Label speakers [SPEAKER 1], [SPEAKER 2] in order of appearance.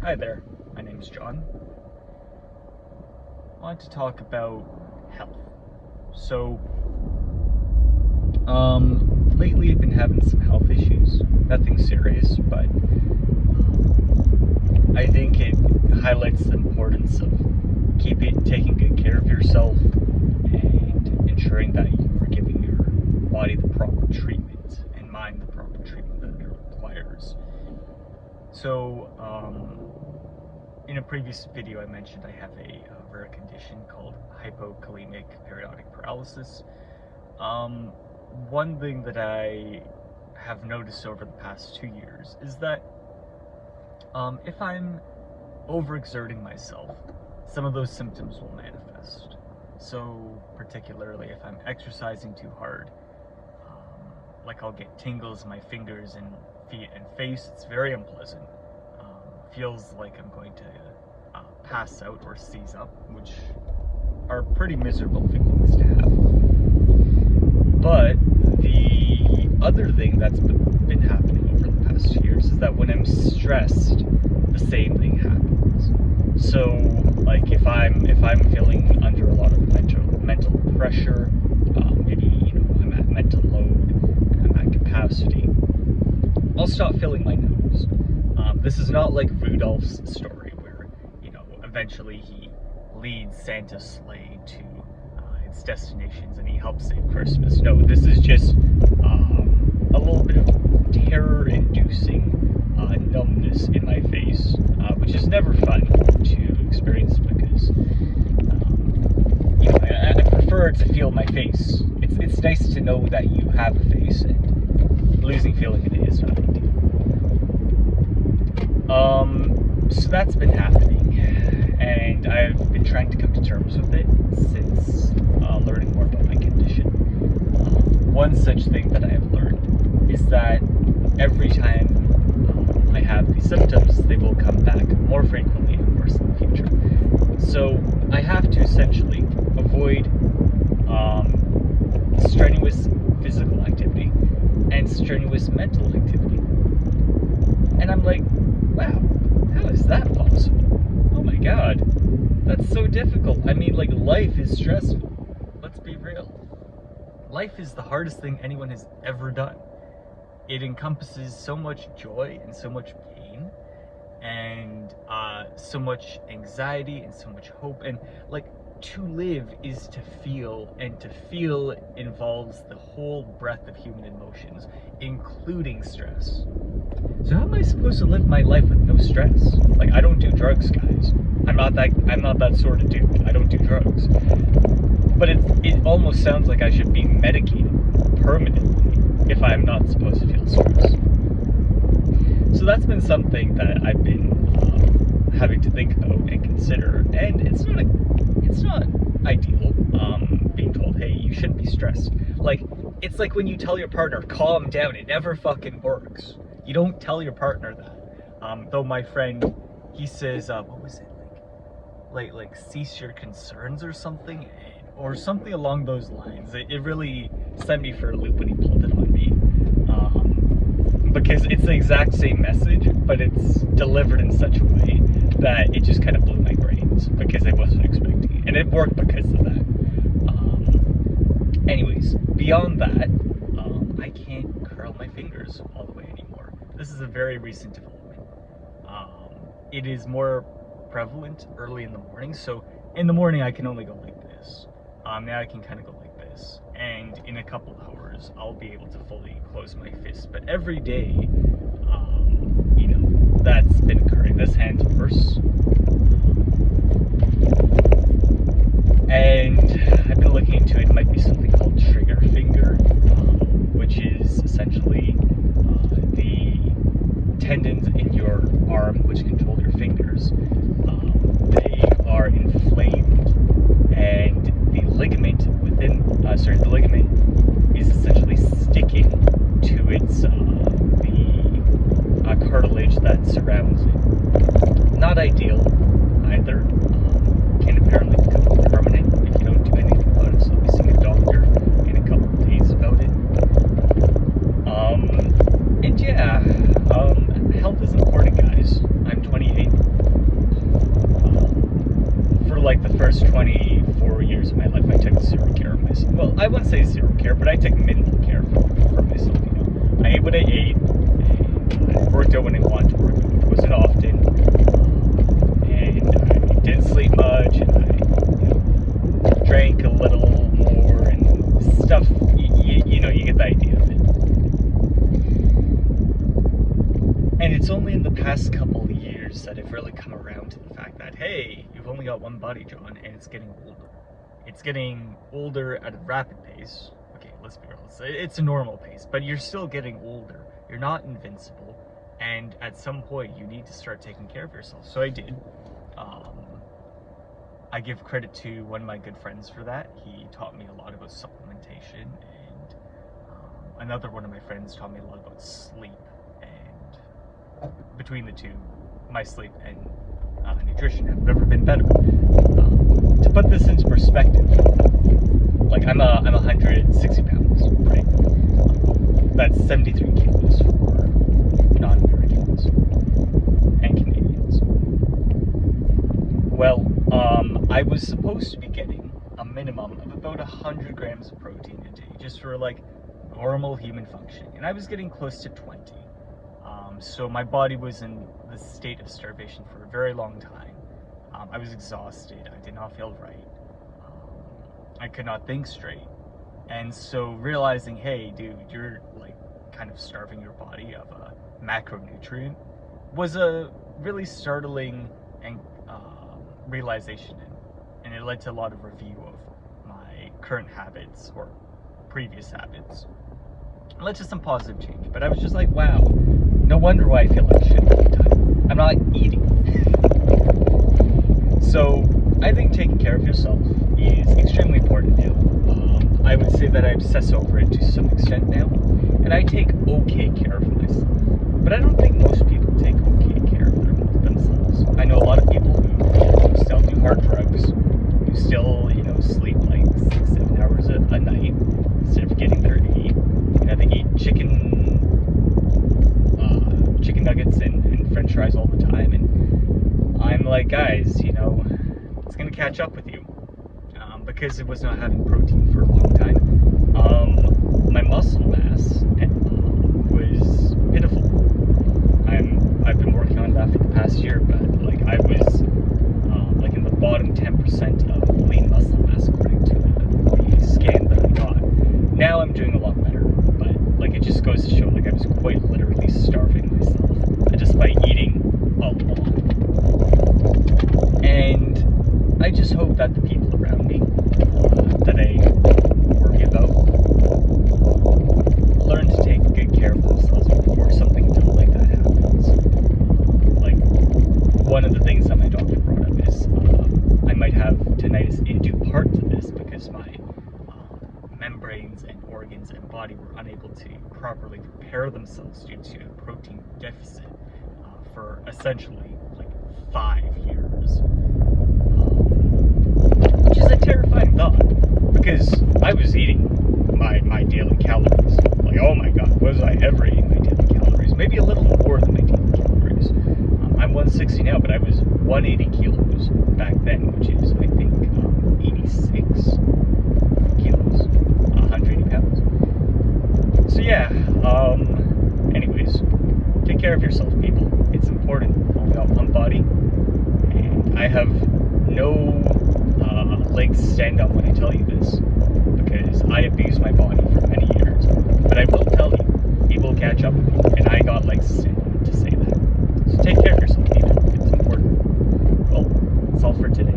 [SPEAKER 1] Hi there, my name's John. I want to talk about health. So, lately I've been having some health issues. Nothing serious, but I think it highlights the importance of taking good care of yourself and ensuring that you are giving your body the proper treatment and mind the proper treatment that it requires. So, in a previous video I mentioned I have a rare condition called hypokalemic periodic paralysis. One thing that I have noticed over the past 2 years is that if I'm overexerting myself, some of those symptoms will manifest. So particularly if I'm exercising too hard, like I'll get tingles in my fingers and feet and face. It's very unpleasant. Feels like I'm going to pass out or seize up, which are pretty miserable feelings to have. But the other thing that's been happening over the past 2 years is that when I'm stressed, the same thing happens. So, like if I'm feeling under a lot of mental pressure, maybe I'm at mental load, I'm at capacity, I'll stop feeling my nose. This is not like Rudolph's story where, eventually he leads Santa's sleigh to its destinations and he helps save Christmas. No, this is just a little bit of terror-inducing numbness in my face, which is never fun to experience because, I prefer to feel my face. It's nice to know that you have a face, and losing feeling in it is not a big deal. So that's been happening, and I've been trying to come to terms with it since learning more about my condition. One such thing that I have learned is that every time I have these symptoms, they will come back more frequently and worse in the future. So I have to essentially avoid strenuous physical activity and strenuous mental activity. And I'm like, wow, how is that possible? Oh my god, that's so difficult. I mean, like, life is stressful. Let's be real. Life is the hardest thing anyone has ever done. It encompasses so much joy and so much pain and so much anxiety and so much hope. And like, to live is to feel, and to feel involves the whole breadth of human emotions, including stress. So how am I supposed to live my life with no stress? Like, I don't do drugs, guys. I'm not that sort of dude. I don't do drugs. But it almost sounds like I should be medicated permanently if I'm not supposed to feel stress. So that's been something that I've been having to think about and consider, and it's not ideal being told, hey, you shouldn't be stressed. Like, it's like when you tell your partner, calm down. It never fucking works. You don't tell your partner that. Though my friend, he says, what was it, like cease your concerns or something, or something along those lines. It really sent me for a loop when he pulled it on me, because it's the exact same message, but it's delivered in such a way that it just kind of blew my brains because I wasn't expecting it, and it worked because of that. Anyways, beyond that, I can't curl my fingers all the way anymore. This is a very recent development. It is more prevalent early in the morning, so in the morning I can only go like this. Now I can kind of go like this, and in a couple of hours I'll be able to fully close my fist. But every day, that's been occurring. This hand's worse, and I've been looking into it. It might be something called trigger finger, which is essentially the tendons in your arm which control your fingers. They are inflamed, and the ligament the ligament is essentially sticking to its the cartilage that surrounds it. Not ideal either. Can apparently become permanent if you don't do anything about it. So I'll be seeing a doctor in a couple of days about it. And yeah, health is important, guys. I'm 28. first 24 years of my life, I took zero care of myself. Well, I wouldn't say zero care, but I took minimal care for myself. I ate what I ate, and I worked out when I wanted to work out, which wasn't often, and I didn't sleep much, and I drank a little more, and stuff, you get the idea of it. And it's only in the past couple of years that I've really come around to the fact that, hey, you've only got one body, John, and it's getting older. It's getting older at a rapid pace. Okay, let's be real. It's a normal pace, but you're still getting older. You're not invincible, and at some point, you need to start taking care of yourself. So I did. I give credit to one of my good friends for that. He taught me a lot about supplementation, and another one of my friends taught me a lot about sleep. And between the two, my sleep and nutrition have never been better. To put this into perspective, like I'm 160 pounds, right? That's 73 kilos for non-Americans and Canadians. Well, I was supposed to be getting a minimum of about 100 grams of protein a day, just for like normal human function, and I was getting close to 20. So my body was in the state of starvation for a very long time. I was exhausted. I did not feel right. I could not think straight. And so realizing, hey, dude, you're like kind of starving your body of a macronutrient was a really startling and realization. And it led to a lot of review of my current habits or previous habits. It led to some positive change. But I was just like, wow, no wonder why I feel like shit all the time. I'm not eating. So I think taking care of yourself is extremely important now. I would say that I obsess over it to some extent now, and I take okay care of myself. But I don't think most people take okay care of themselves. I know a lot of people who still do hard drugs, who still, sleep like 6-7 hours a night instead of getting their 8. They eat chicken nuggets and french fries all the time, and I'm like, guys, it's gonna catch up with you, because it was not having protein for a long time. My muscle mass was pitiful. I've been working on that for the past year, but like I was like in the bottom 10% of lean muscle mass according to the scan that I got. Now I'm doing a lot better, but like it just goes to show, like I was quite literally starving myself just by eating a lot. And I just hope that the people around me that I worry about learn to take good care of themselves before something dumb like that happens. Like, one of the things that my doctor brought up is I might have tinnitus in due part to this because my membranes and organs and body were unable to properly repair themselves due to a protein deficit for essentially like 5 years, which is a terrifying thought because I was eating my daily calories. Like, oh my god, was I ever eating my daily calories? Maybe a little more than my daily calories. I'm 160 now, but I was 180 kilos back then, which is, I think, 86 kilos, 180 pounds. So yeah, anyways, take care of yourself, people. It's important. Only got one body, and I have no legs to stand on when I tell you this, because I abused my body for many years. But I will tell you, people catch up with you, and I got legs to stand on to say that. So take care of yourself, people. It's important. Well, that's all for today.